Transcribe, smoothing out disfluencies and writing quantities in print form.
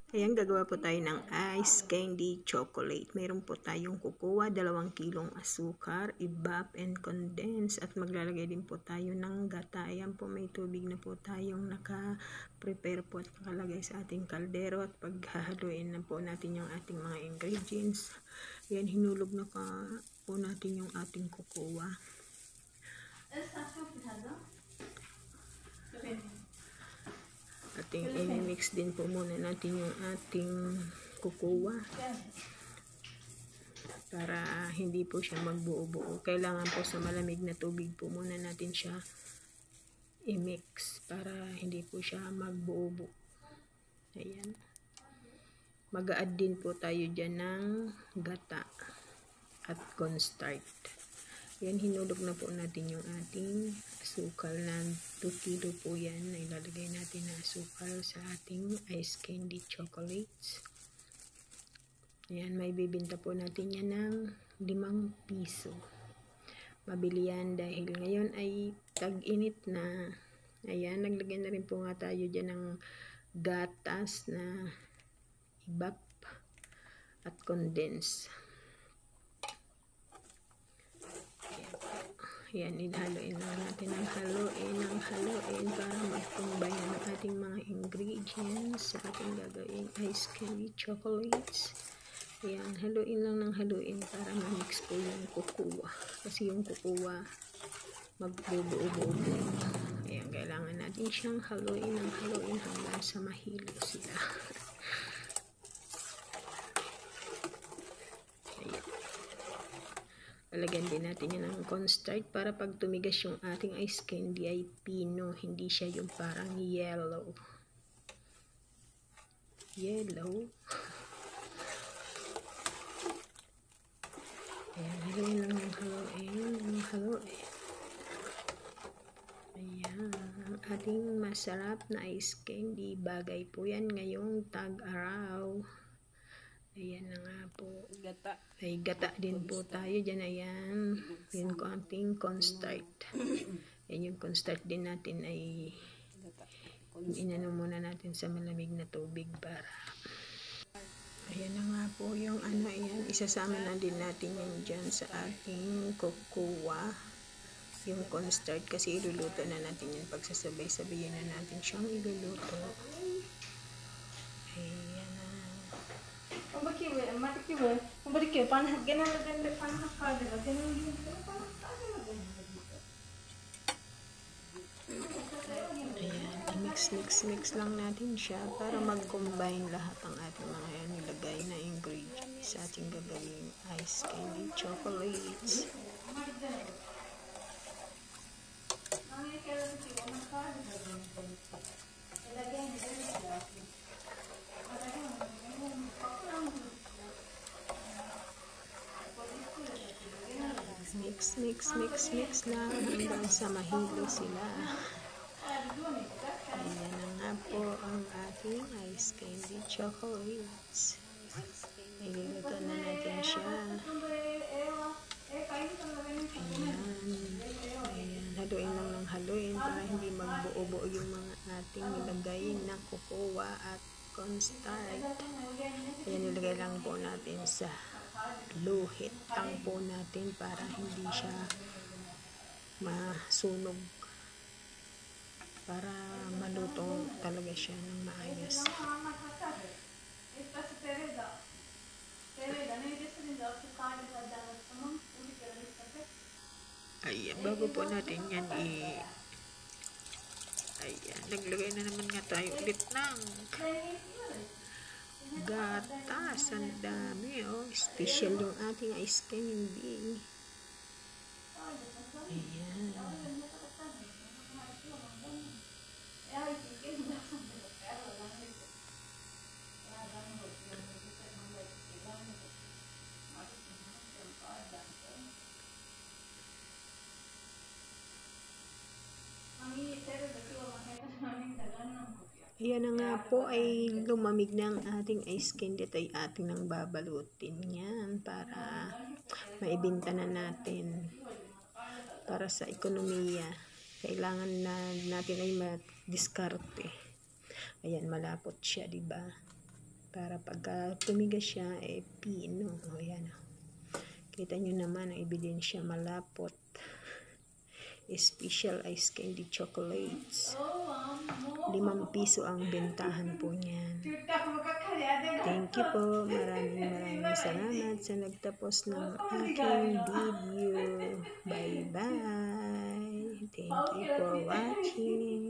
Ayan, gagawa po tayo ng ice candy chocolate. Meron po tayong kukuha, 2 kilong asukar, i-bap and condense. At maglalagay din po tayo ng gata. Ayan po, may tubig na po tayong naka-prepare po at nakalagay sa ating kaldero. At paghahaluin na po natin yung ating mga ingredients. Ayan, hinulog na po natin yung ating kukuha. Ating i-mix din po muna natin yung ating kukuha para hindi po siya magbuo-buo. Kailangan po sa malamig na tubig po muna natin siya i-mix para hindi po siya magbuo-buo. Ayan. Mag-a-add din po tayo dyan ng gata at cornstarch. Yan, hinulog na po natin yung ating asukal na 2 kilo po yan na ilalagay natin na asukal sa ating ice candy chocolates. Yan, may bibinta po natin yan ng 5 piso. Mabili yan dahil ngayon ay tag-init na. Ayan, naglagay na rin po nga tayo dyan ng gatas na i-bap at condense. Yan, haluin lang natin ng haluin para mag-combine ang ating mga ingredients sa ating gagawing ice candy chocolates. Yan, haluin lang ng haluin para ma-mix po yung kukuha. Kasi yung kukuha magbubuo-buo. Ayan, kailangan natin siyang haluin hanggang sa mahilo sila. Lalagyan din natin yan ng cornstarch para pag tumigas yung ating ice candy ay pino, hindi siya yung parang yellow. Ayan, haluin lang ng haluin. Ayan, ang ating masarap na ice candy. Bagay po yan ngayong tag-araw. Ayan na nga po. Gata. May gata din po tayo dyan. Ayan. Yung konting cornstarch. Ayan, yung cornstarch din natin ay inano muna natin sa malamig na tubig para. Ayan na nga po yung ano. Ayan. Isasama na din natin yan dyan sa ating kukuha. Yung cornstarch kasi iluluto na natin yan. Pagsasabay-sabayin na natin siyang iluluto. Ayan. Ayan, mix lang natin siya para mag-combine lahat ang ating mga nilagay na ingredients sa ating gagawing ice candy chocolates. Mix lang hanggang sa mahilo sila. Ayan na nga po ang ating ice candy chocolates. Iluluto na natin siya. Ayan, haluin lang ng haluin para hindi magbuo-buo yung mga ating nilagay na kukuha at cornstarch. Ayan, nilagay lang po natin sa low heat lang po natin para hindi siya masunog, para maluto talaga siya ng maayos. Ayan, bago po natin yan ayan, naglagay na naman nga tayo ulit ng gatas. Ang dami, oh. Special yung ating ice candy. Ayan. Ayan na nga po ay lumamig na ang ating ice candy at ay ating nang babalutin yan para maibenta na natin para sa ekonomiya. Kailangan na natin ay madiskarte. Ayan, malapot siya, diba? Para pagka tumigas siya, pino. O, yan. Kita nyo naman ang ebidensya, malapot. Special ice candy chocolates. 5 piso ang bentahan po niyan. Thank you po. Maraming salamat sa nagtapos ng aking video. Bye-bye. Thank you for watching.